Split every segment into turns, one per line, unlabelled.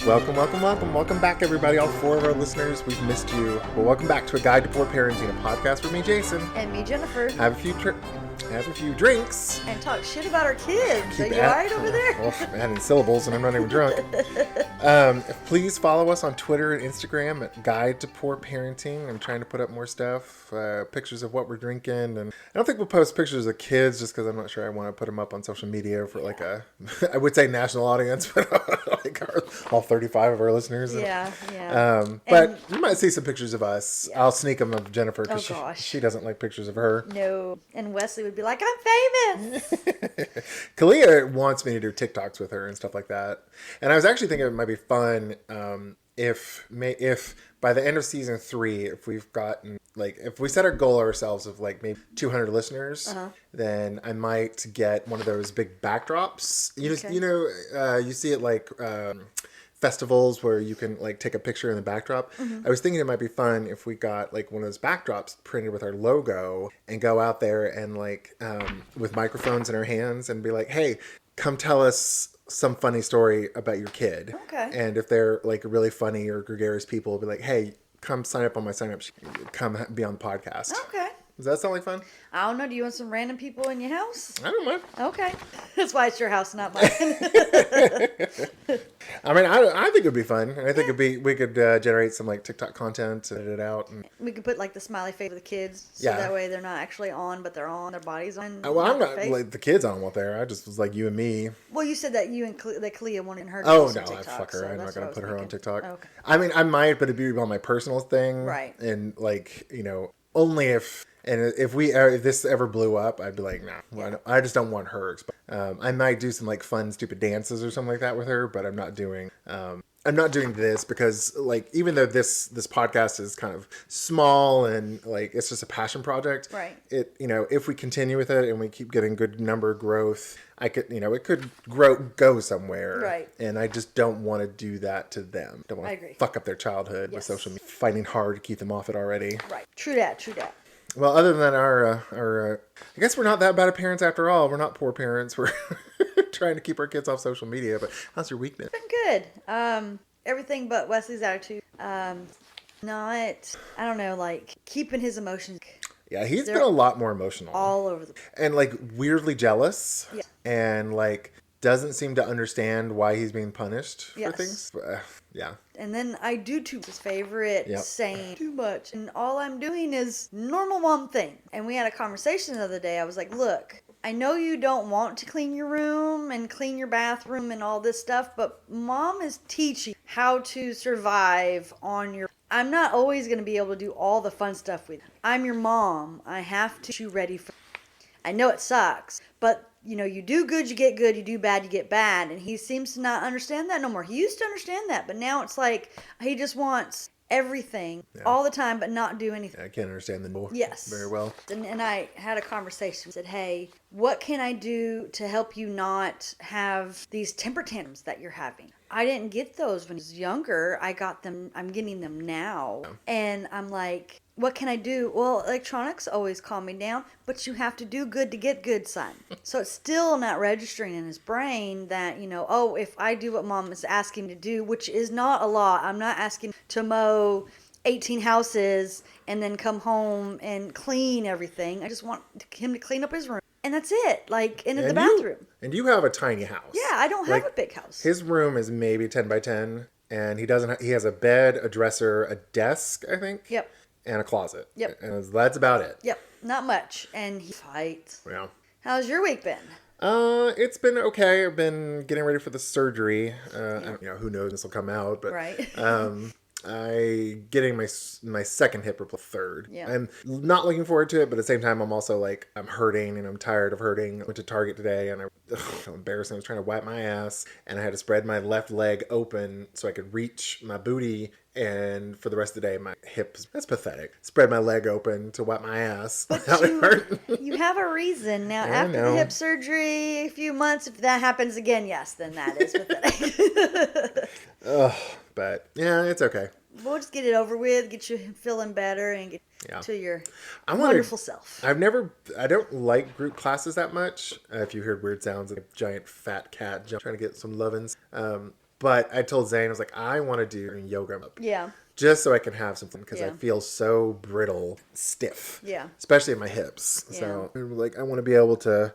Welcome, welcome, welcome. Welcome back, everybody. All 4 of our listeners, we've missed you. Well, welcome back to A Guide to Poor Parenting, a podcast with me, Jason.
And me, Jennifer.
Have a few drinks.
And talk shit about our kids. Are you alright over there?
Well, I'm adding syllables and I'm not even drunk. Please follow us on Twitter and Instagram at Guide to Poor Parenting. I'm trying to put up more stuff, pictures of what we're drinking. And I don't think we'll post pictures of kids just because I'm not sure I want to put them up on social media for like I would say national audience, but like all 35 of our listeners.
Yeah.
But you might see some pictures of us. Yeah. I'll sneak them of Jennifer because she doesn't like pictures of her.
No. And Wesley would be like, I'm famous.
Kalia wants me to do TikToks with her and stuff like that. And I was actually thinking it might be fun if by the end of season 3, if we've gotten if we set our goal ourselves of like maybe 200 listeners, then I might get one of those big backdrops. You see it like festivals where you can like take a picture in the backdrop. I was thinking it might be fun if we got like one of those backdrops printed with our logo and go out there and with microphones in our hands and be like, hey, come tell us some funny story about your kid.
Okay.
And if they're like really funny or gregarious people, be like, hey, come sign up on my sign up sheet. Come be on the podcast.
Okay.
Does that sound like fun?
I don't know. Do you want some random people in your house?
I don't mind.
Okay. That's why it's your house, not mine.
I mean, I think it'd be fun. I think we could generate some like TikTok content, edit it out. And...
We could put like the smiley face of the kids. So that way they're not actually on, but they're on. Their body's on.
Well, I'm not like the kids on what there. I just was like you and me.
Well, you said that you and that Kalia wanted her to
do
some TikTok.
Fuck her. So I'm not going to put her on TikTok.
Okay.
I mean, I might, but it'd be on my personal thing.
Right.
And only if... And if this ever blew up, I'd be like, nah, I just don't want her. I might do some like fun, stupid dances or something like that with her, but I'm not doing this because like, even though this podcast is kind of small and like, it's just a passion project.
Right.
If we continue with it and we keep getting good number growth, it could go somewhere.
Right.
And I just don't want to do that to them. Don't want to fuck up their childhood with social media, fighting hard to keep them off it already.
Right. True that.
Well, other than our I guess we're not that bad of parents after all. We're not poor parents. We're trying to keep our kids off social media. But how's your week been?
Been good. Everything but Wesley's attitude. I don't know, like keeping his emotions.
Yeah, he's been a lot more emotional.
All over
and like weirdly jealous.
Yeah.
And like doesn't seem to understand why he's being punished for things. Yeah.
And then I do too. His favorite saying too much. And all I'm doing is normal mom thing. And we had a conversation the other day. I was like, look, I know you don't want to clean your room and clean your bathroom and all this stuff, but mom is teaching how to survive on your... I'm not always going to be able to do all the fun stuff with you. I'm your mom. I have to get you ready for... I know it sucks, but you do good, you get good, you do bad, you get bad. And he seems to not understand that no more. He used to understand that, but now it's like he just wants everything all the time, but not do anything.
I can't understand the no very well.
And I had a conversation. I said, hey, what can I do to help you not have these temper tantrums that you're having? I didn't get those when I was younger. I got them. I'm getting them now. Yeah. And I'm like, what can I do? Well, electronics always calm me down, but you have to do good to get good, son. So it's still not registering in his brain that, if I do what mom is asking me to do, which is not a lot. I'm not asking to mow 18 houses and then come home and clean everything. I just want him to clean up his room. And that's it, into the bathroom.
And you have a tiny house.
Yeah, I don't have a big house.
His room is maybe 10 by 10, and he has a bed, a dresser, a desk, I think.
Yep.
And a closet.
Yep.
And that's about it.
Yep, not much. And he fights.
Yeah.
How's your week been?
It's been okay. I've been getting ready for the surgery. Who knows this will come out, but
right.
I getting my second hip replaced, third.
Yeah.
I'm not looking forward to it, but at the same time, I'm also I'm hurting and I'm tired of hurting. I went to Target today and I felt embarrassing. I was trying to wipe my ass and I had to spread my left leg open so I could reach my booty. And for the rest of the day, my hips, that's pathetic. Spread my leg open to wipe my ass.
But you have a reason. Now, after the hip surgery, a few months, if that happens again, yes, then that is pathetic.
But yeah, it's okay.
We'll just get it over with, get you feeling better, and get to your wonderful self.
I don't like group classes that much. If you heard weird sounds, like a giant fat cat trying to get some lovin's. But I told Zane, I was like, I want to do yoga.
Yeah.
Just so I can have something because I
Yeah.
feel so brittle, stiff.
Yeah.
Especially in my hips.
Yeah.
So like I want to be able to,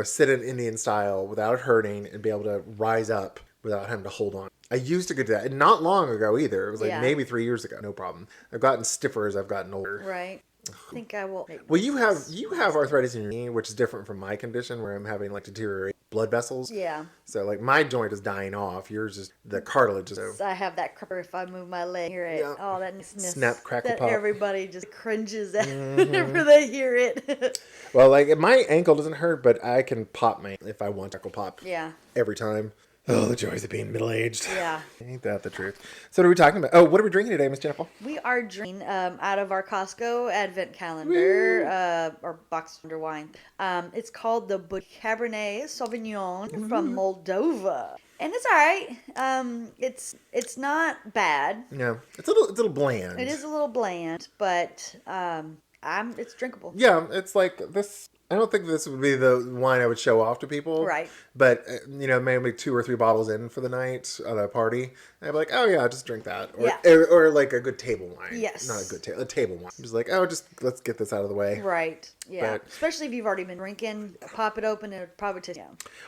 sit in Indian style without it hurting and be able to rise up without having to hold on. I used to do that. And not long ago either. It was like maybe 3 years ago. No problem. I've gotten stiffer as I've gotten older.
Right. I think I will.
Well, you have arthritis in your knee, which is different from my condition where I'm having like deteriorated blood vessels.
Yeah.
So like my joint is dying off. Yours just the cartilage is.
I have that crapper if I move my leg. Hear it? Yeah. Oh, that niceness.
Snap, crackle,
that
pop.
Everybody just cringes at whenever they hear it.
Well, like my ankle doesn't hurt, but I can pop my if I want to pop.
Yeah.
Every time. Oh, the joys of being middle-aged.
Yeah.
Ain't that the truth? So what are we talking about? Oh, what are we drinking today, Miss Jennifer?
We are drinking out of our Costco advent calendar, or box under wine. It's called the Cabernet Sauvignon from Moldova. And it's all right. It's not bad.
No, it's a little bland.
It is a little bland, but it's drinkable.
Yeah, it's like this. I don't think this would be the wine I would show off to people.
Right.
But, maybe 2 or 3 bottles in for the night at a party. I'd be like, oh, yeah, just drink that. Or like a good table wine.
Yes.
Not a table wine. Just like, oh, let's get this out of the way.
Right. Yeah.
But,
especially if you've already been drinking, pop it open, and it would probably taste,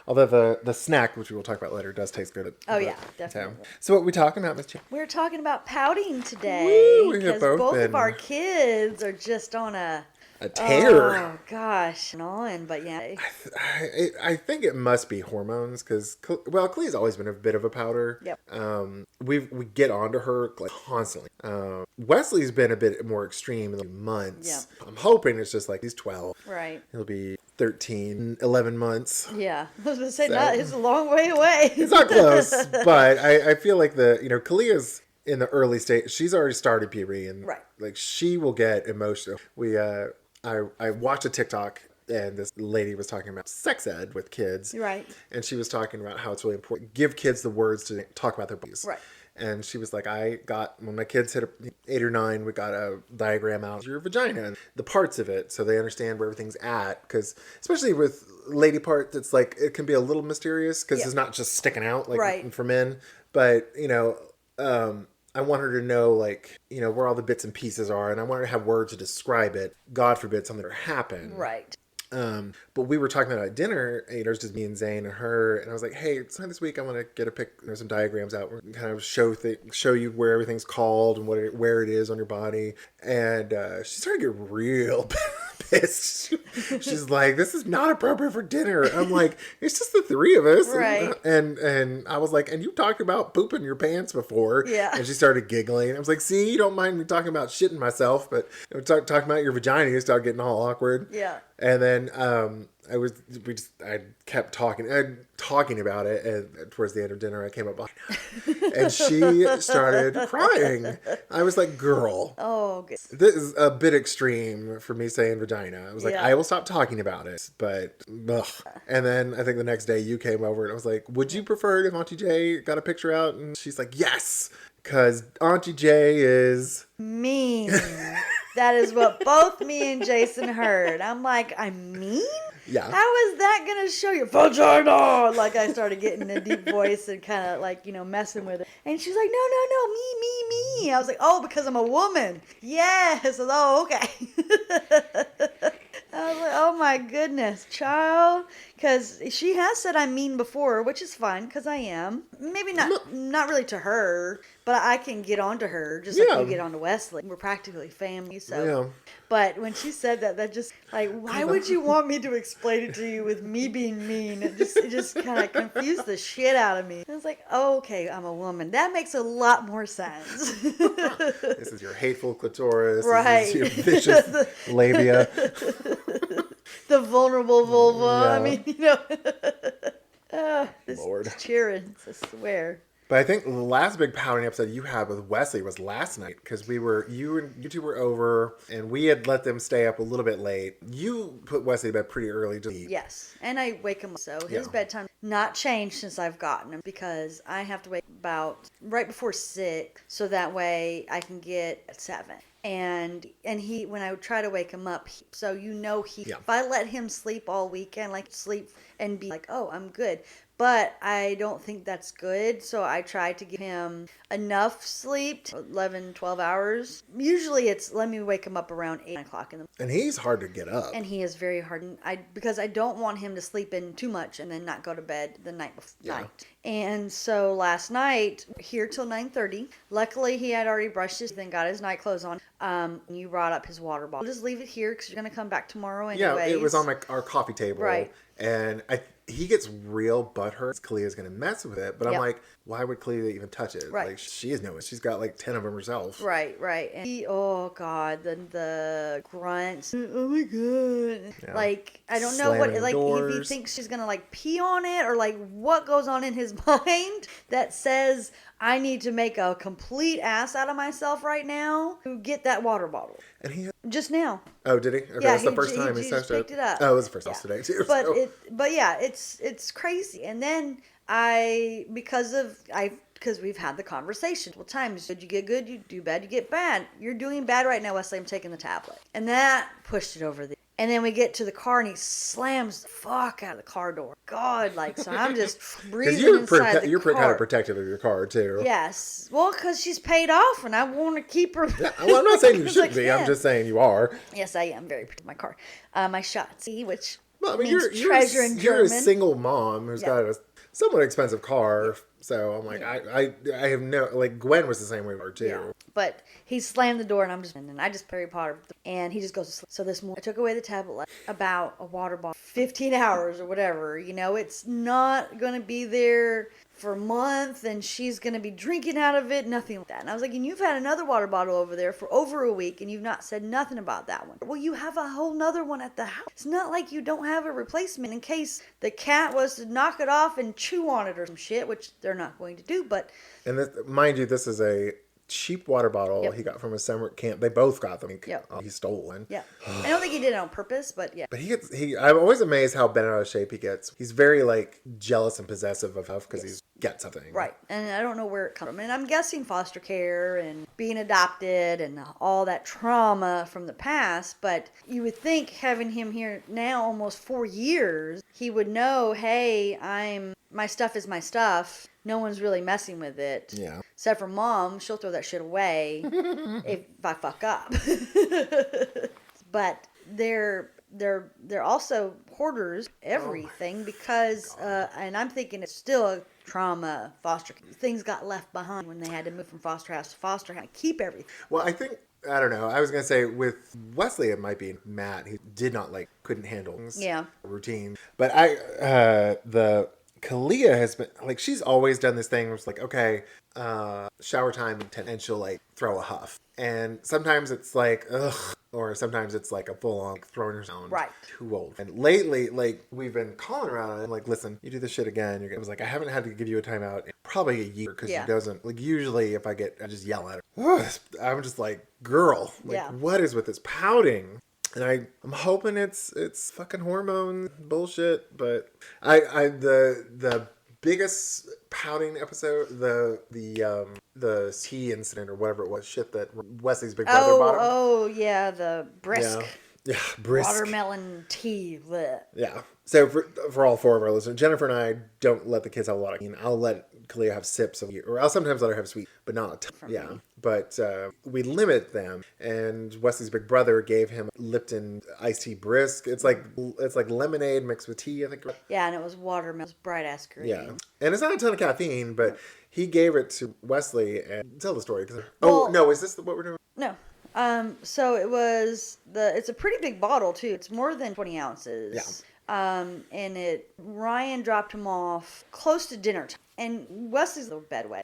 Although the snack, which we will talk about later, does taste good.
Yeah, definitely.
So what are we talking about, Miss Chen?
We're talking about pouting today.
Woo, we have
because
both
of our kids are just on a
tear.
Oh gosh, annoying, but yeah.
I think it must be hormones because Clee's always been a bit of a powder.
Yep.
We get onto her like constantly. Wesley's been a bit more extreme in the months.
Yep.
I'm hoping it's just like he's 12.
Right.
He'll be 13, 11 months.
Yeah, I was gonna say it's a long way away.
It's not close, but I feel like Kalia's in the early stage. She's already started puberty, and
right.
like she will get emotional. I watched a TikTok and this lady was talking about sex ed with kids.
Right.
And she was talking about how it's really important. Give kids the words to talk about their bodies.
Right.
And she was like, when my kids hit 8 or 9, we got a diagram out of your vagina and the parts of it so they understand where everything's at. Because especially with lady parts, it's like, it can be a little mysterious because it's not just sticking out like for men. But, I want her to know, where all the bits and pieces are, and I want her to have words to describe it. God forbid something ever happen.
Right.
But we were talking about at dinner, it was just me and Zane and her, and I was like, hey, sometime this week I want to get some diagrams out where we can kind of show you where everything's called and where it is on your body. And she started to get real pissed. She's like, this is not appropriate for dinner. I'm like, it's just the 3 of us.
Right.
And I was like, and you talked about pooping your pants before.
Yeah.
And she started giggling. I was like, see, you don't mind me talking about shitting myself, but talking about your vagina, you start getting all awkward.
Yeah.
And then I kept talking about it, and towards the end of dinner I came up behind her and she started crying. I was like, girl, this is a bit extreme for me saying vagina. I was like, I will stop talking about it, but ugh. And then I think the next day you came over and I was like, would you prefer it if Auntie J got a picture out? And she's like, yes, because Auntie J is
mean. That is what both me and Jason heard. I'm like, I'm mean?
Yeah.
How is that going to show your vagina? Like, I started getting a deep voice and kind of messing with it. And she's like, no, me. I was like, oh, because I'm a woman. Yes. Oh, okay. I was like, oh my goodness, child. Because she has said I'm mean before, which is fine, because I am. Maybe not really to her, but I can get onto her, just like you get onto Wesley. We're practically family, so. Yeah. But when she said that just, why would you want me to explain it to you with me being mean? It just kind of confused the shit out of me. I was like, oh, okay, I'm a woman. That makes a lot more sense.
This is your hateful clitoris.
Right.
This is your vicious labia.
The vulnerable vulva.
Yeah.
I mean,
Lord.
Cheering, I swear.
But I think the last big pouting episode you had with Wesley was last night because you two were over and we had let them stay up a little bit late. You put Wesley to bed pretty early to eat.
Yes, and I wake him up. So his bedtime not changed since I've gotten him because I have to wake about right before 6 so that way I can get at 7. And he, when I would try to wake him up, if I let him sleep all weekend, sleep and be like, oh, I'm good. But I don't think that's good. So I try to give him enough sleep, 11, 12 hours. Usually it's let me wake him up around 8 o'clock in the morning.
And he's hard to get up.
And he is very hard. Because I don't want him to sleep in too much and then not go to bed the night before night. And so last night, here till 9:30. Luckily, he had already brushed his, then got his night clothes on. You brought up his water bottle. I'll just leave it here because you're gonna come back tomorrow anyways.
Yeah, it was on our coffee table.
Right.
And he gets real butthurt. Kalia's going to mess with it. But I'm like, why would Kalia even touch it?
Right.
Like, she is no, she's got like 10 of them herself.
Right. And oh God, the grunts. Oh my God. Yeah. Like, I don't know what, like, if he thinks she's going to like pee on it or like what goes on in his mind that says, I need to make a complete ass out of myself right now to get that water bottle.
And he
just now.
Oh, did he? Okay,
yeah,
that's the first time he touched
picked it up.
Oh, it was the first time today too.
But
so.
but yeah, it's crazy. And then because we've had the conversation multiple times. Did you get good? You do bad. You get bad. You're doing bad right now, Wesley. I'm taking the tablet, and that pushed it over the. And then we get to the car, and he slams the fuck out of the car door. God, like, so I'm just breathing inside the car.
You're kind of protective of your car, too.
Yes. Well, because she's paid off, and I want to keep her.
Yeah, well, I'm not saying you shouldn't be. I'm just saying you are.
Yes, I am very protective of my car. My Schatzi, which means
treasure in
German.
You're a single mom who's got a somewhat expensive car. So I'm like, I have no, like, Gwen was the same way with her, too.
Yeah. But he slammed the door, and I just Harry Potter, and he just goes to sleep. So this morning, I took away the tablet about a water bottle, 15 hours or whatever. You know, it's not going to be there for a month, and she's going to be drinking out of it, nothing like that. And I was like, and you've had another water bottle over there for over a week, and you've not said nothing about that one. Well, you have a whole nother one at the house. It's not like you don't have a replacement in case the cat was to knock it off and chew on it or some shit, which they're not going to do, but... And
this, mind you, this is a cheap water bottle he got from a summer camp. They both got them. He stole one.
Yeah. I don't think he did it on purpose, but yeah.
But I'm always amazed how bent out of shape he gets. He's very, like, jealous and possessive of Huff because he's got something.
Right. And I don't know where it comes from. And I'm guessing foster care and being adopted and all that trauma from the past. But you would think having him here now almost 4 years, he would know, hey, my stuff is my stuff. No one's really messing with it.
Yeah.
Except for Mom. She'll throw that shit away if I fuck up. But they're also hoarders, everything, because, and I'm thinking it's still a trauma, foster care. Things got left behind when they had to move from foster house to foster house. Keep everything.
Well, I think, I don't know. I was going to say with Wesley, it might be Matt. He did not couldn't handle things.
Yeah.
Routine. But Kalia has been, like, she's always done this thing where it's like, okay, shower time, and she'll, like, throw a huff. And sometimes it's like, ugh, or sometimes it's like a full-on throwing her down.
Right.
Too old. And lately, like, we've been calling around and like, listen, you do this shit again. I was like, I haven't had to give you a timeout in probably a year because she doesn't, like, usually if I just yell at her. I'm just like, girl, like, what is with this pouting? And I'm hoping it's fucking hormone bullshit, but the biggest pouting episode, the tea incident or whatever it was, shit that Wesley's big brother bought him.
Oh yeah, the brisk.
Yeah, brisk.
Watermelon tea. Bleh.
Yeah. So for all four of our listeners, Jennifer and I don't let the kids have a lot of. I'll let Kalia have sips of, or I'll sometimes let her have sweet, but not a ton. Yeah. But we limit them, and Wesley's big brother gave him Lipton iced tea brisk. It's like lemonade mixed with tea, I think.
Yeah, and it was watermelon, bright ass green.
Yeah, and it's not a ton of caffeine, but he gave it to Wesley. And tell the story. No, is this what we're doing?
No. So it's a pretty big bottle too. It's more than 20 ounces.
Yeah.
And Ryan dropped him off close to dinner time. And Wesley's a little bedwet.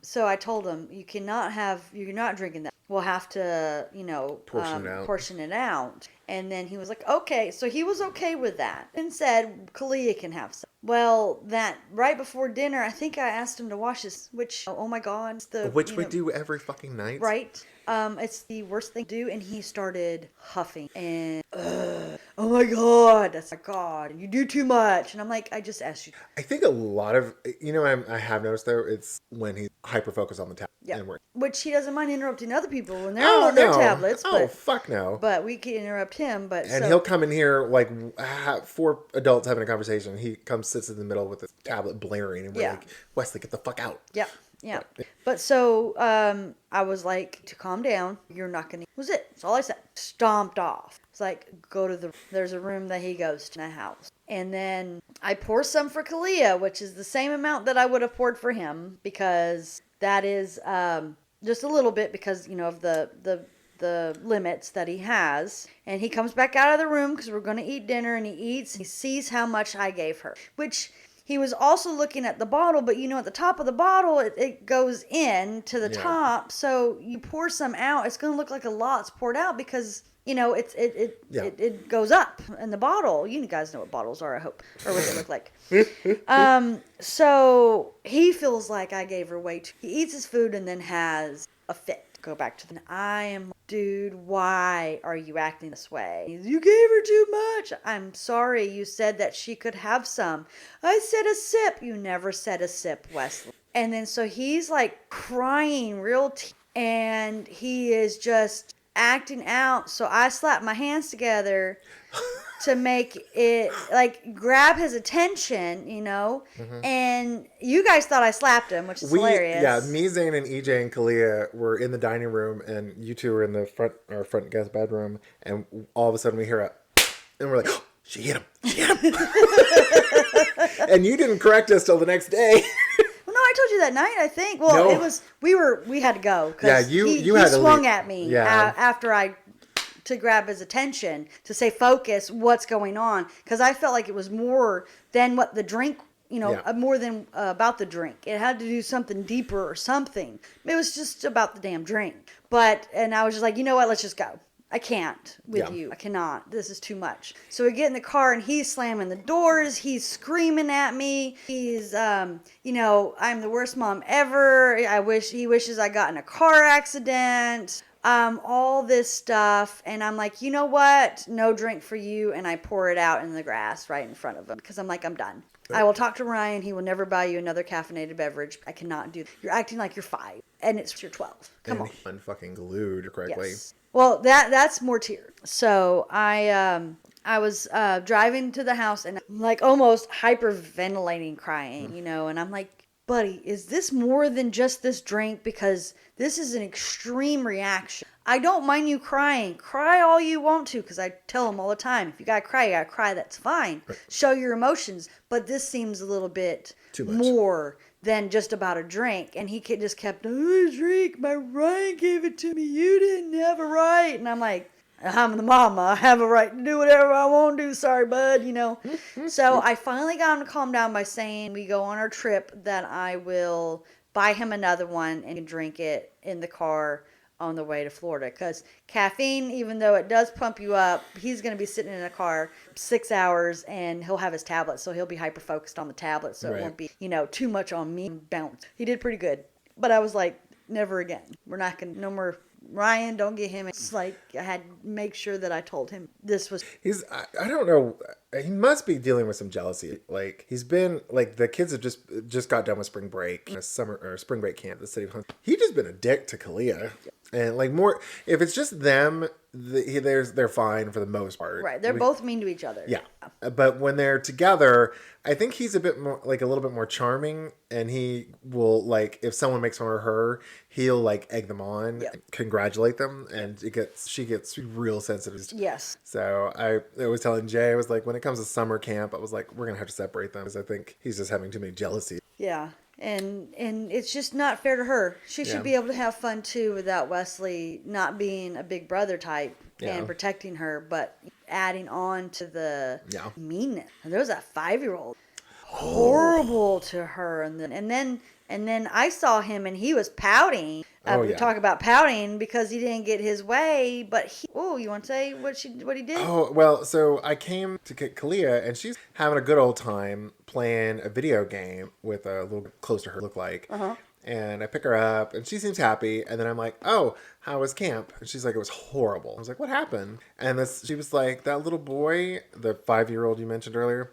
So I told him, you're not drinking that. We'll have to, portion it out. And then he was like, okay. So he was okay with that and said, Kalia can have some. Well, that right before dinner, I think I asked him to wash his, which, oh my God.
Which we do every fucking night.
Right. It's the worst thing to do, and he started huffing, and oh my God, that's my God, you do too much. And I'm like, I just asked you.
I think a lot of, I have noticed though, it's when he's hyper focused on the tab.
Yeah.
And
which he doesn't mind interrupting other people when they're on their tablets.
Oh, fuck no.
But we can interrupt him.
And he'll come in here like 4 adults having a conversation. He comes, sits in the middle with his tablet blaring, and we're like, Wesley, get the fuck out.
Yeah. Yeah. But so I was like, to calm down, you're not going to. Was it? That's all I said. Stomped off. It's like, there's a room that he goes to in the house. And then I pour some for Kalia, which is the same amount that I would have poured for him, because that is just a little bit because, of the limits that he has. And he comes back out of the room because we're going to eat dinner, and he eats. He sees how much I gave her, which he was also looking at the bottle, but at the top of the bottle, it goes in to the top. So you pour some out, it's going to look like a lot's poured out because, it goes up in the bottle. You guys know what bottles are, I hope, or what they look like. So he feels like I gave her way too. He eats his food and then has a fit. Go back to dude, why are you acting this way? You gave her too much. I'm sorry, you said that she could have some. I said a sip. You never said a sip, Wesley. And then so he's like crying and he is just acting out. So I slapped my hands together to make it like grab his attention, and you guys thought I slapped him, which is hilarious.
Yeah, me, Zane, and EJ and Kalia were in the dining room, and you two were in the front guest bedroom, and all of a sudden we hear and we're like, oh, she hit him. And you didn't correct us till the next day.
Well, no, I told you that night, I think. Well, no. It was, we had to go.
Yeah, you had to
swung
leave.
at me after to grab his attention, to say, focus, what's going on. Because I felt like it was more than what the drink, more than about the drink. It had to do something deeper or something. It was just about the damn drink. And I was just like, you know what, let's just go. I can't with you. I cannot. This is too much. So we get in the car and he's slamming the doors. He's screaming at me. He's, I'm the worst mom ever. He wishes I got in a car accident. All this stuff. And I'm like, you know what? No drink for you. And I pour it out in the grass right in front of him because I'm like, I'm done. I will talk to Ryan. He will never buy you another caffeinated beverage. I cannot do that. You're acting like you're 5 and you're 12. Come on.
Unfucking glued correctly.
Yes. Well, that's more tears. So I was driving to the house and I'm like almost hyperventilating, crying, and I'm like, buddy, is this more than just this drink? Because this is an extreme reaction. I don't mind you crying. Cry all you want to, because I tell him all the time, if you gotta cry, that's fine. Right. Show your emotions. But this seems a little bit more than just about a drink. And he just kept, drink, my Ryan gave it to me. You didn't have a right. And I'm like, I'm the mama. I have a right to do whatever I want to do. Sorry, bud, So I finally got him to calm down by saying we go on our trip that I will buy him another one and drink it in the car on the way to Florida. Because caffeine, even though it does pump you up, he's going to be sitting in a car 6 hours and he'll have his tablet. So he'll be hyper-focused on the tablet. So it won't be, too much on me. Bounce. He did pretty good. But I was like, never again. We're not going to, no more. Ryan, don't get him. It's like I had to make sure that I told him this was.
I don't know. He must be dealing with some jealousy. Like he's been like the kids have just got done with spring break, a summer or spring break camp, the city of Huntsville. He just been a dick to Kalia, and like more. If it's just them, they're fine for the most part.
Right, they're both mean to each other.
Yeah, but when they're together, I think he's a bit more like a little bit more charming, and he will like if someone makes fun of her, he'll like egg them on, congratulate them, and she gets real sensitive.
Yes.
So I was telling Jay, I was like, when it comes to summer camp, I was like, we're gonna have to separate them because I think he's just having too many jealousy.
Yeah. And it's just not fair to her. She should be able to have fun too without Wesley not being a big brother type and protecting her, but adding on to the meanness. And there was that 5-year-old horrible to her, and then I saw him and he was pouting. We talk about pouting because he didn't get his way, but you want to say what he did?
Oh, well, so I came to get Kalia and she's having a good old time playing a video game with a little close to her look like. And I pick her up and she seems happy. And then I'm like, oh, how was camp? And she's like, it was horrible. I was like, what happened? And she was like, that little boy, the 5-year-old you mentioned earlier,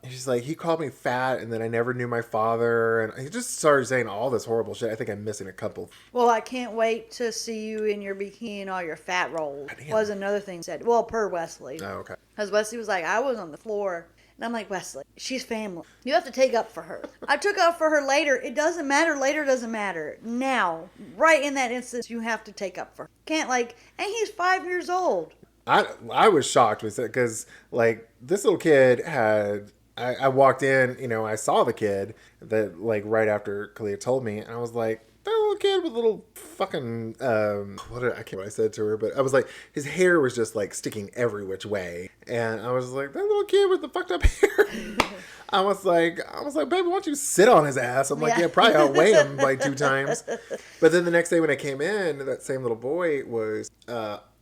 She's like, he called me fat, and then I never knew my father, and he just started saying all this horrible shit. I think I'm missing a couple.
Well, I can't wait to see you in your bikini and all your fat rolls.
Damn.
Was another thing said. Well, per Wesley.
Oh, okay.
Because Wesley was like, I was on the floor. And I'm like, Wesley, she's family. You have to take up for her. I took up for her later. It doesn't matter. Later doesn't matter. Now, right in that instance, you have to take up for her. Can't and he's 5 years old.
I was shocked with it because like this little kid had. I walked in, I saw the kid that like right after Kalia told me, and I was like, that little kid with little fucking I can't what I said to her, but I was like, his hair was just like sticking every which way, and I was like, that little kid with the fucked up hair. I was like, baby, why don't you sit on his ass? I'm like, yeah, probably outweigh him by 2 times. But then the next day when I came in, that same little boy was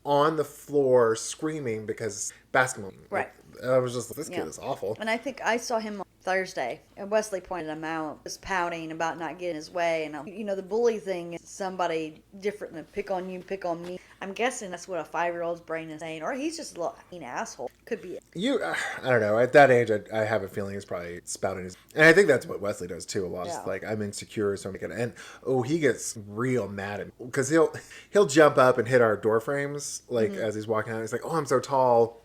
on the floor screaming because basketball.
Right.
I was just like, this kid is awful.
And I think I saw him on Thursday, and Wesley pointed him out, was pouting about not getting his way. And, the bully thing is somebody different than pick on you, pick on me. I'm guessing that's what a 5-year-old's brain is saying. Or he's just a little asshole. Could be it.
I don't know. At that age, I have a feeling he's probably spouting his... And I think that's what Wesley does, too, a lot. Yeah. It's like, I'm insecure, so I'm making... And, he gets real mad at me. Because he'll jump up and hit our door frames, like, as he's walking out. He's like, I'm so tall.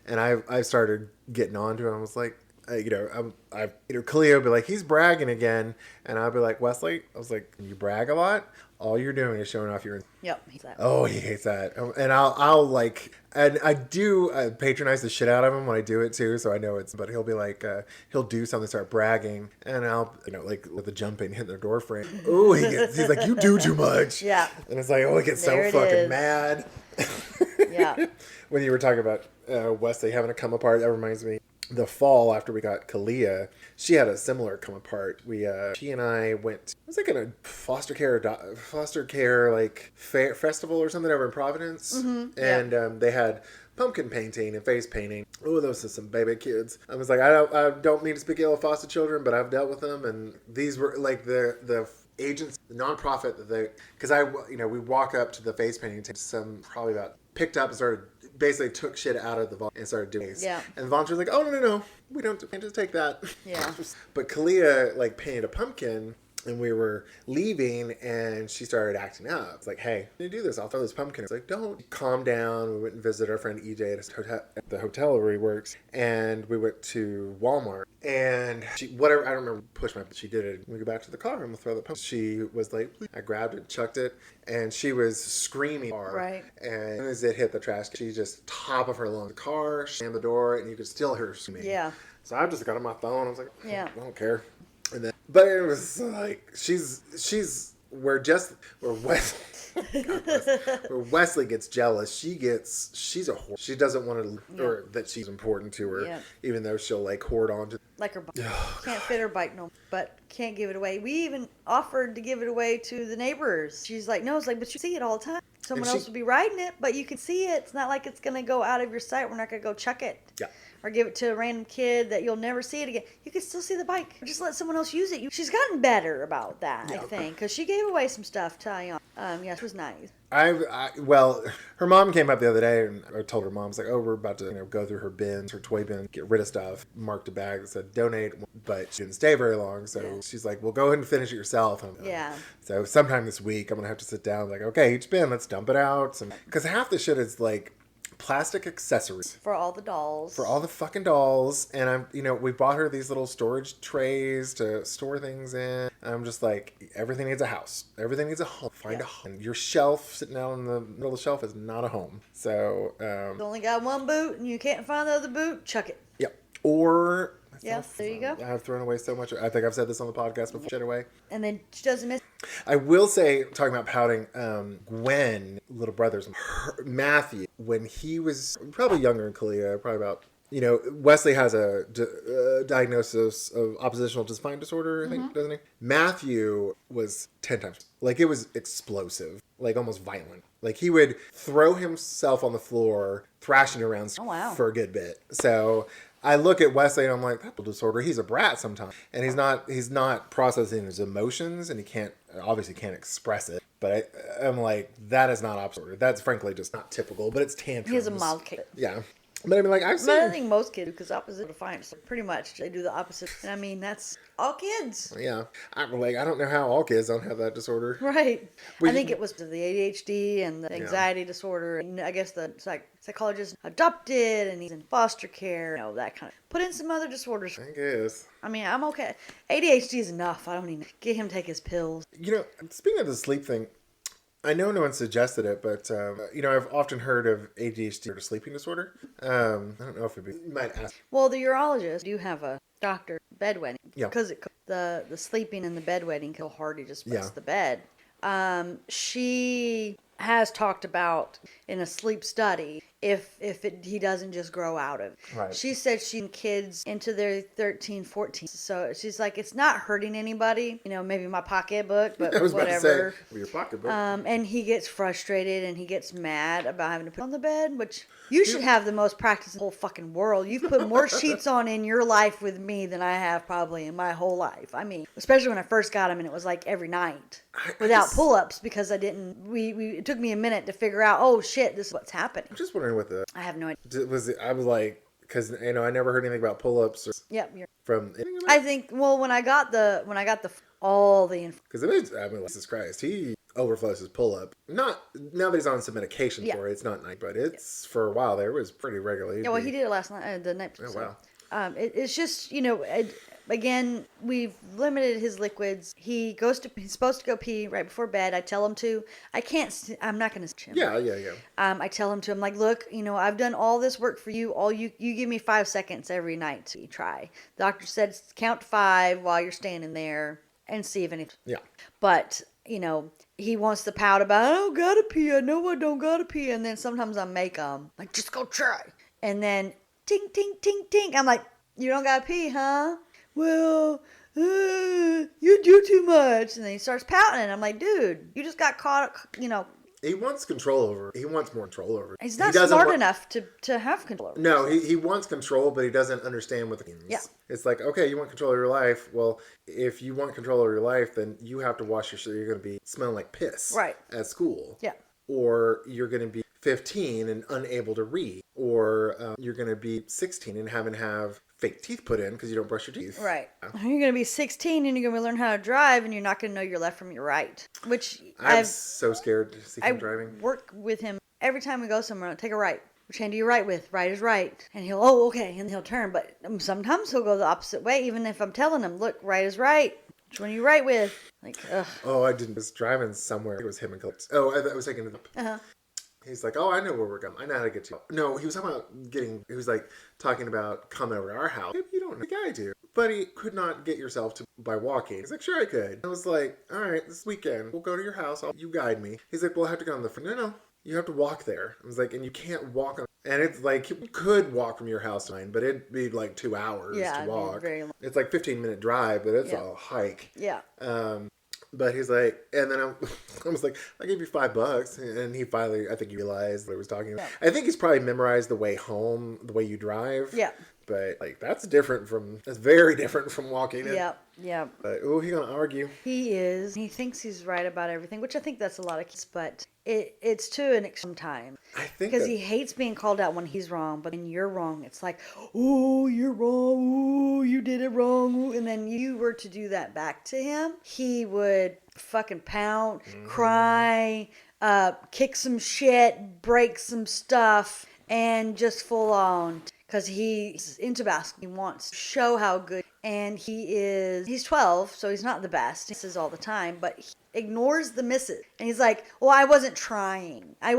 And I started getting on to him. I was like, Kalia would be like, he's bragging again. And I'd be like, Wesley, I was like, you brag a lot? All you're doing is showing off your...
Yep. He's that.
Oh, he hates that. And I'll like... And I do patronize the shit out of him when I do it too, so I know it's... But he'll be like... he'll do something, start bragging. And I'll, like, with the jumping, hit their door frame. Oh, he's like, you do too much.
Yeah.
And it's like, he gets so fucking mad.
Yeah.
When you were talking about Wesley having to come apart, that reminds me. The fall after we got Kalia, she had a similar come apart. She and I went. It was like in a foster care like festival or something over in Providence, and they had pumpkin painting and face painting. Oh, those are some baby kids. I was like, I don't mean to speak ill of foster children, but I've dealt with them, and these were like the agents, the nonprofit that they, because we walk up to the face painting, some probably about picked up and started. Basically took shit out of the volunteer and started doing it. Yeah. And the volunteer was like, oh, no. We can't just take that.
Yeah.
But Kalia, like, painted a pumpkin, and we were leaving, and she started acting up. It's like, hey, when you do this, I'll throw this pumpkin. It's like, don't. Calm down. We went and visited our friend EJ at the hotel where he works, and we went to Walmart. And she, whatever, I don't remember, but she did it. We go back to the car, and we'll throw the pumpkin. She was like, I grabbed it, chucked it, and she was screaming.
Right.
And as it hit the trash, she just top of her lungs. The car, slammed the door, and you could still hear her screaming.
Yeah.
So I just got on my phone. I was like, I don't care. And then, but it was like where Wesley gets jealous. She's a whore. She doesn't want to, or that she's important to her, even though she'll like hoard on to.
Like her bike. Can't fit her bike no, but can't give it away. We even offered to give it away to the neighbors. She's like, no, it's like, but you see it all the time. Someone else will be riding it, but you can see it. It's not like it's going to go out of your sight. We're not going to go chuck it. Yeah. Or give it to a random kid that you'll never see it again. You can still see the bike. Or just let someone else use it. She's gotten better about that, I think. Because she gave away some stuff to Ion. It was nice.
Well, her mom came up the other day and I told her mom, like, we're about to go through her bins, her toy bin, get rid of stuff. Marked a bag that said donate, but she didn't stay very long. So she's like, well, go ahead and finish it yourself. So sometime this week, I'm going to have to sit down like, okay, each bin, let's dump it out. Because half the shit is like plastic accessories
for all the dolls,
for all the fucking dolls. And we bought her these little storage trays to store things in. I'm just like, everything needs a house, everything needs a home. Find a home. Your shelf sitting out in the middle of the shelf is not a home. So
you only got one boot and you can't find the other boot, chuck it.
Yep. Or
there you go.
I've thrown away so much. I think I've said this on the podcast before. Shit away.
And then she doesn't miss.
I will say, talking about pouting, Gwen, little brother's Matthew, when he was probably younger than Kalia, probably about, Wesley has a diagnosis of oppositional defiant disorder, I think, doesn't he? Matthew was 10 times. Like, it was explosive, like almost violent. Like, he would throw himself on the floor, thrashing around for a good bit. So I look at Wesley and I'm like, that's a disorder. He's a brat sometimes. And he's not processing his emotions, and he obviously can't express it. But I'm like, that is not disorder. That's frankly just not typical, but it's tantrums.
He has a mild case.
Yeah. But I mean, like, I've
But I
seen...
think most kids, because opposite defiance, pretty much they do the opposite. And I mean, that's all kids.
Yeah. I don't know how all kids don't have that disorder.
Right.
But
I think it was the ADHD and the anxiety disorder. And I guess the psychologist adopted and he's in foster care. That kind of. Put in some other disorders.
I guess.
I mean, I'm okay. ADHD is enough. I don't even get him to take his pills.
Speaking of the sleep thing, I know no one suggested it, but, I've often heard of ADHD or sleeping disorder. I don't know if you might ask.
Well, the urologist do have a doctor bedwetting.
Yeah.
Because the sleeping and the bedwetting kill hard. He just puts the bed. She has talked about in a sleep study if he doesn't just grow out of it.
Right.
She said she's kids into their 13, 14. So she's like, it's not hurting anybody. Maybe my pocketbook, but
I was
whatever.
About to say, your pocketbook.
And he gets frustrated and he gets mad about having to put on the bed, which you should have the most practice in the whole fucking world. You've put more sheets on in your life with me than I have probably in my whole life. I mean, especially when I first got him and it was like every night without pull-ups because I didn't, it took me a minute to figure out, oh shit, this is what's happening.
I'm just wondering what
I have no idea.
I was like, because I never heard anything about pull-ups or from.
I think when I got all the info.
Because it is, Jesus Christ, he overflows his pull-up. Not now that he's on some medication for it. It's not night, but it's for a while there. It was pretty regularly.
Yeah, well, he did it last night, the night before.
Oh wow.
It's just again, we've limited his liquids. He's supposed to go pee right before bed. I tell him to. I'm not going to him.
Yeah.
I tell him to. I'm like, look, I've done all this work for you. You give me 5 seconds every night to try. The doctor said count to 5 while you're standing there and see if anything.
Yeah.
But he wants to pout about, I don't gotta pee. I know I don't gotta pee. And then sometimes I make him like, just go try. And then tink, tink, tink, tink. I'm like, you don't gotta pee, huh? Well, you do too much. And then he starts pouting. And I'm like, dude, you just got caught,
He wants control over. He wants more control over.
He's not smart enough to have control over.
No, he wants control, but he doesn't understand what it means.
Yeah.
It's like, okay, you want control of your life. Well, if you want control of your life, then you have to wash your shirt. You're going to be smelling like piss at school.
Yeah.
Or you're going to be 15 and unable to read. Or you're going to be 16 and have fake teeth put in because you don't brush your teeth.
Right. You're going to be 16 and you're going to learn how to drive and you're not going to know your left from your right. Which
I'm so scared to see him driving.
I work with him every time we go somewhere. Take a right. Which hand do you right with? Right is right. And he'll, okay. And he'll turn. But sometimes he'll go the opposite way. Even if I'm telling him, look, right is right. Which one are you right with? Like, ugh.
Oh, I didn't. I was driving somewhere. It was him and Coach. Oh, I was taking it up.
Uh-huh.
He's like, oh, I know where we're going. I know how to get to. No, he was talking about he was like talking about coming over to our house. Maybe you don't know. I do. But he could not get yourself to by walking. He's like, sure I could. I was like, all right, this weekend, we'll go to your house. You guide me. He's like, well, I have to go on the front. No, you have to walk there. I was like, and you can't walk on. And it's like, you could walk from your house to mine, but it'd be like 2 hours to walk. Very long. It's like 15-minute drive, but it's a hike.
Yeah.
But he's like, and then I was like, I gave you $5. And he finally, I think, realized what he was talking about. Yeah. I think he's probably memorized the way home, the way you drive.
Yeah.
But like, that's very different from walking in.
Yeah.
But, he's going to argue.
He is. He thinks he's right about everything, which I think that's a lot of kids, but it's to an extreme time.
I think
because he hates being called out when he's wrong, but when you're wrong, it's like, oh, you're wrong, oh, you did it wrong, and then you were to do that back to him, he would fucking pout, cry, kick some shit, break some stuff, and just full on. Because he's into basketball. He wants to show how good. And he's 12, so he's not the best. He misses all the time, but he ignores the misses. And he's like, well, I wasn't trying. I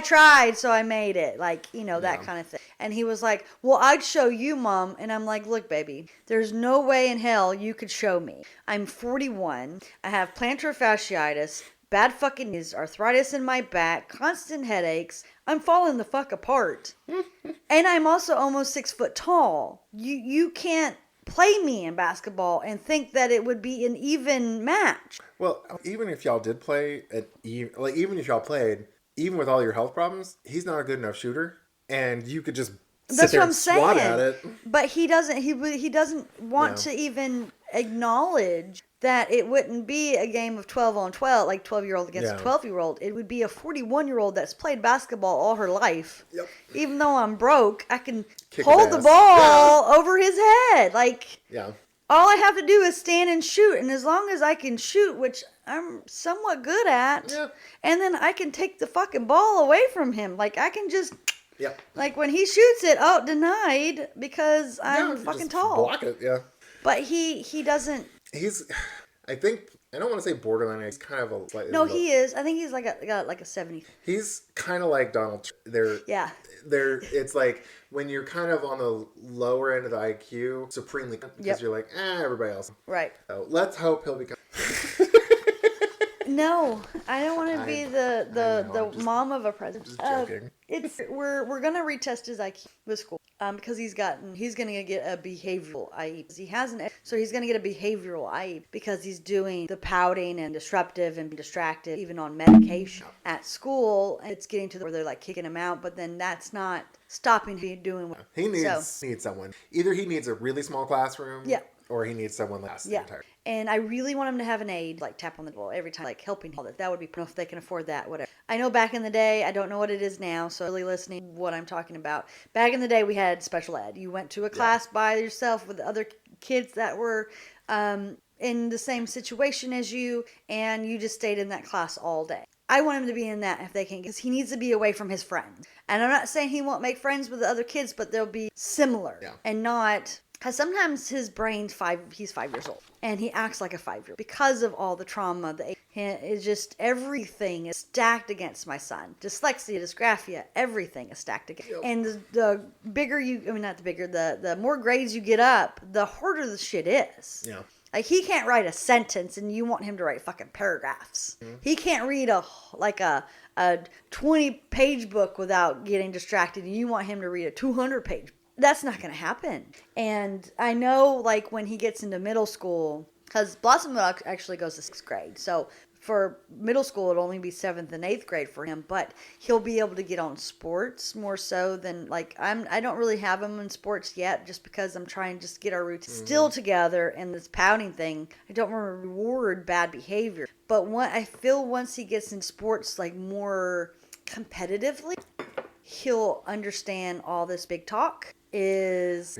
tried, so I made it. Like, that kind of thing. And he was like, well, I'd show you, Mom. And I'm like, look, baby, there's no way in hell you could show me. I'm 41. I have plantar fasciitis. Bad fucking knees, arthritis in my back, constant headaches. I'm falling the fuck apart. And I'm also almost 6 foot tall. You can't play me in basketball and think that it would be an even match.
Well, even if y'all did play, even if y'all played, even with all your health problems, he's not a good enough shooter. And you could just
That's what I'm saying.
swat at it.
But he doesn't want to even acknowledge that it wouldn't be a game of 12 on 12, like 12-year-old against
Yeah.
a 12-year-old. It would be a 41-year-old that's played basketball all her life.
Yep.
Even though I'm broke, I can
Kick
hold
his
the
ass.
ball over his head. Like,
Yeah.
all I have to do is stand and shoot. And as long as I can shoot, which I'm somewhat good at,
Yeah.
and then I can take the fucking ball away from him. Like, I can just...
Yep.
Like, when he shoots it, oh, denied, because I'm
Yeah,
fucking
just
tall.
Block it, yeah.
But he doesn't...
He's, I think, I don't want to say borderline. He's kind of a slightly
No,
low.
he is. I think he's got like a 70.
He's kind of like Donald Trump.
Yeah.
It's like when you're kind of on the lower end of the IQ, supremely, because you're like, everybody else.
Right.
So let's hope he'll become.
No, I don't want to be the
I'm just-
mom of a president.
Just joking.
We're gonna retest his IQ with school because he's gonna get a behavioral IE. He hasn't, so he's gonna get a behavioral IE because he's doing the pouting and disruptive and distracted, even on medication at school. It's getting to where they're like kicking him out, but then that's not stopping him doing what
He needs someone. Either he needs a really small classroom.
Yeah.
Or he needs someone that lasts the entire.
And I really want him to have an aide, like tap on the door every time, like helping all that. That would be, if they can afford that, whatever. I know back in the day, I don't know what it is now, so really listening to what I'm talking about. Back in the day, we had special ed. You went to a class by yourself with other kids that were in the same situation as you, and you just stayed in that class all day. I want him to be in that if they can, because he needs to be away from his friends. And I'm not saying he won't make friends with the other kids, but they'll be similar and not... Because sometimes his brain's he's 5 years old, and he acts like a 5-year-old because of all the trauma. It's just everything is stacked against my son. Dyslexia, dysgraphia, everything is stacked against. And the bigger the more grades you get up, the harder the shit is.
Yeah.
Like, he can't write a sentence, and you want him to write fucking paragraphs. Mm-hmm. He can't read a 20-page book without getting distracted, and you want him to read a 200-page book. That's not going to happen. And I know, like, when he gets into middle school, because Blossom actually goes to 6th grade. So for middle school, it'll only be 7th and 8th grade for him. But he'll be able to get on sports more so than, like, I don't really have him in sports yet just because I'm trying to just get our routine still together. And this pouting thing, I don't want to reward bad behavior. But I feel once he gets in sports, like, more competitively, he'll understand all this big talk. He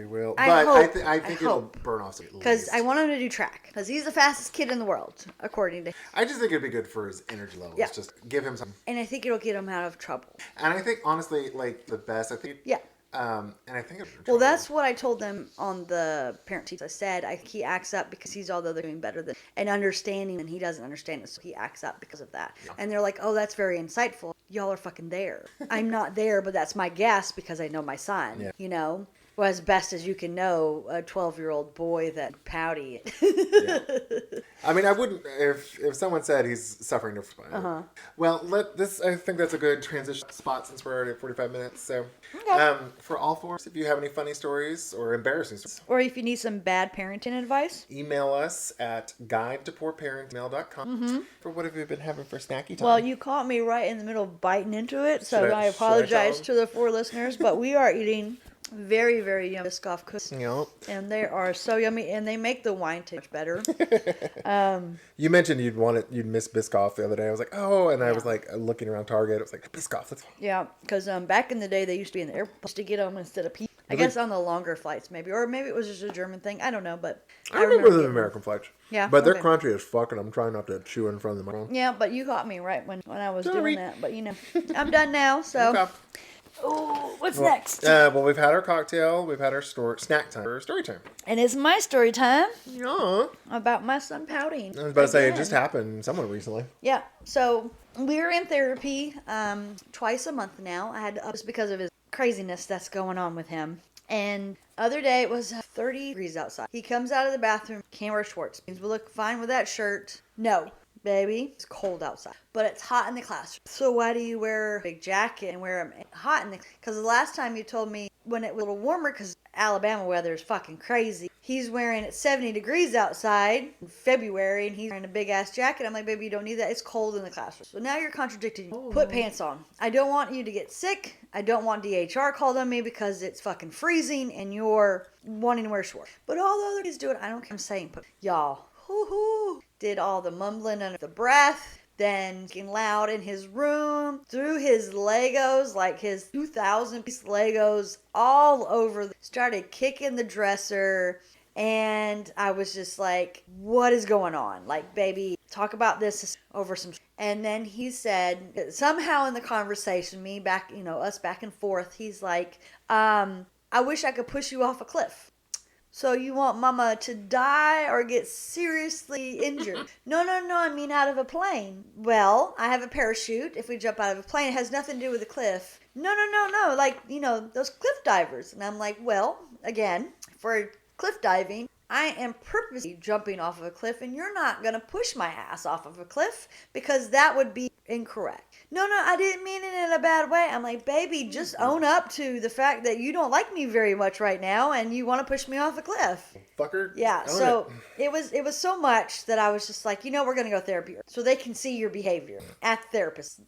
will,
I
think it'll burn off.
Because I want him to do track. Because he's the fastest kid in the world, according to him.
I just think it'd be good for his energy levels.
Yeah.
Just give him some.
And I think it'll get him out of trouble.
And I think, honestly, like, the best,
Yeah.
And I think...
Well, that's what I told them on the parent teacher. I said, he acts up because he's all the other doing better than... And understanding, and he doesn't understand it, so he acts up because of that. Yeah. And they're like, oh, that's very insightful. Y'all are fucking there. I'm not there, but that's my guess because I know my son, you know? Well, as best as you can know, a 12-year-old boy that pouty.
Yeah. I mean, I wouldn't if someone said he's suffering from. Well, I think that's a good transition spot since we're already at 45 minutes. So, for all four, if you have any funny stories or embarrassing stories,
or if you need some bad parenting advice,
email us at guidetopoorparentingmail.com. For what have you been having for snacky time?
Well, you caught me right in the middle of biting into it, so I apologize to the 4 listeners, but we are eating very, very yummy Biscoff Cookies.
Yep.
And they are so yummy, and they make the wine taste much better.
You mentioned you'd miss Biscoff the other day. I was like, oh, and I was like looking around Target. I was like, Biscoff, that's fine.
Yeah, because back in the day, they used to be in the airport to get them instead of pizza. I guess on the longer flights, maybe. Or maybe it was just a German thing. I don't know, but
I remember the American flights.
Yeah.
But they're crunchy as fuck, and I'm trying not to chew in front of the microphone.
Yeah, but you got me right when I was doing that. But, I'm done now, so...
Okay.
Oh, what's next?
Well, we've had our cocktail. We've had our snack time. Or story time.
And it's my story time.
Yeah.
About my son pouting.
I was about to say, it just happened somewhat recently.
Yeah. So, we're in therapy twice a month now. I had to up just because of his craziness that's going on with him. And other day, it was 30 degrees outside. He comes out of the bathroom, can't wear shorts. Means we look fine with that shirt. No. Baby, it's cold outside, but it's hot in the classroom. So why do you wear a big jacket and wear them hot in the... Because the last time you told me when it was a little warmer, because Alabama weather is fucking crazy. He's wearing it 70 degrees outside in February, and he's wearing a big ass jacket. I'm like, baby, you don't need that. It's cold in the classroom. So now you're contradicting. Put pants on. I don't want you to get sick. I don't want DHR called on me because it's fucking freezing and you're wanting to wear shorts. But all the other kids do it. I don't care. I'm saying, y'all, did all the mumbling under the breath. Then getting loud in his room, threw his Legos, like his 2,000-piece Legos, all over. Started kicking the dresser, and I was just like, what is going on? Like, baby, talk about this over some. And then he said, somehow in the conversation, us back and forth, he's like, I wish I could push you off a cliff. So you want mama to die or get seriously injured? No, I mean out of a plane. Well, I have a parachute. If we jump out of a plane, it has nothing to do with a cliff. No. Like, those cliff divers. And I'm like, well, again, for cliff diving, I am purposely jumping off of a cliff, and you're not going to push my ass off of a cliff because that would be incorrect. No, I didn't mean it in a bad way. I'm like, baby, just own up to the fact that you don't like me very much right now and you want to push me off a cliff.
Fucker.
Yeah, so it was so much that I was just like, we're going to go therapy so they can see your behavior at the therapist.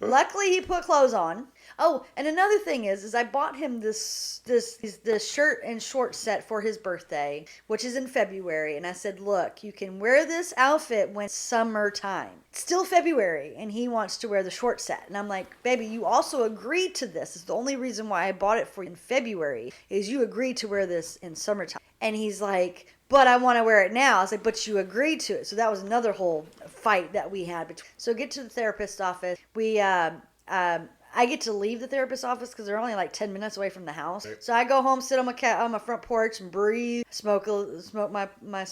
Luckily, he put clothes on. Oh, and another thing is I bought him this shirt and short set for his birthday, which is in February. And I said, look, you can wear this outfit when it's summertime. It's still February, and he wants to wear the short set. And I'm like, baby, you also agreed to this. It's the only reason why I bought it for you in February is you agreed to wear this in summertime. And he's like, but I want to wear it now. I was like, but you agreed to it. So that was another whole fight that we had. So get to the therapist's office. I get to leave the therapist's office because they're only like 10 minutes away from the house. Right. So I go home, sit on my front porch and breathe, smoke my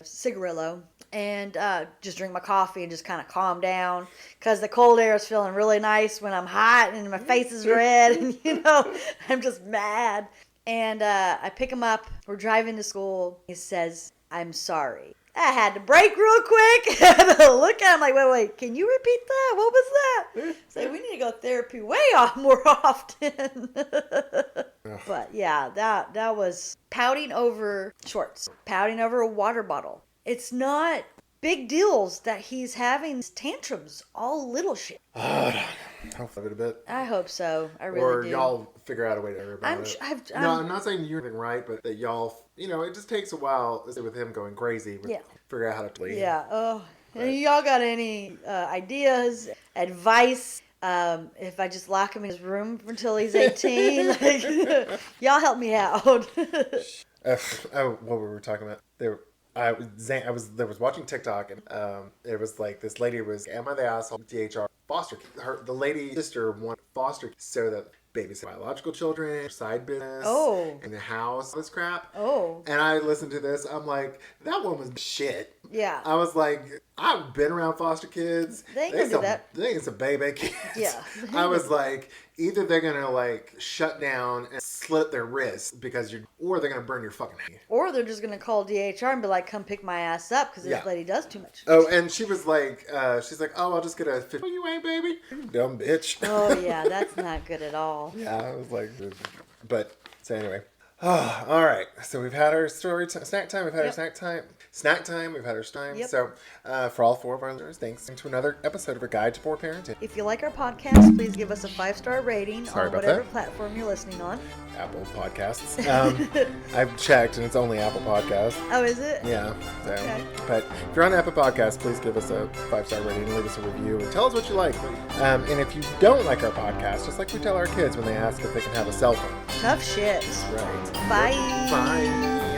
cigarillo, and just drink my coffee and just kind of calm down because the cold air is feeling really nice when I'm hot and my face is red and, I'm just mad. And I pick him up. We're driving to school. He says, I'm sorry. I had to break real quick. I had to look at him like, wait, can you repeat that? What was that? So we need to go therapy more often. But yeah, that was pouting over shorts, pouting over a water bottle. It's not big deals that he's having tantrums, all little shit.
Hopefully a bit.
I hope so. I really do.
Or y'all figure out a way to worry about it. I'm not saying you're doing right, but that y'all, it just takes a while with him going crazy. Figure out how to leave. Yeah. Oh, y'all got any ideas, advice? If I just lock him in his room until he's 18, y'all help me out. What were we talking about? I was watching TikTok and it was like this lady was, am I the asshole? DHR foster kid. The lady's sister wanted foster kids so that babies have biological children, side business, in the house, this crap. And I listened to this. I'm like, that woman's shit. Yeah. I was like, I've been around foster kids. They ain't gonna do that. They ain't some baby kids. Yeah. I was like, either they're gonna shut down and slit their wrists or they're gonna burn your fucking hand.
Or they're just gonna call DHR and be like, come pick my ass up because this lady does too much.
Oh, and she was like, I'll just get a 50. Oh, you ain't, baby. You dumb bitch.
Oh yeah, that's not good at all.
Yeah, I was like, so anyway. Oh, all right. So we've had our snack time. We've had our snack time. We've had our time. Yep. So for all four of our listeners, thanks to another episode of A Guide to Poor Parenting.
If you like our podcast, please give us a 5-star rating on whatever platform you're listening on.
Apple Podcasts. I've checked and it's only Apple Podcasts.
Oh, is it?
Yeah. So, okay. But if you're on Apple Podcasts, please give us a 5-star rating and leave us a review and tell us what you like. And if you don't like our podcast, just like we tell our kids when they ask if they can have a cell phone.
Tough shit.
That's right.
Bye.
Bye.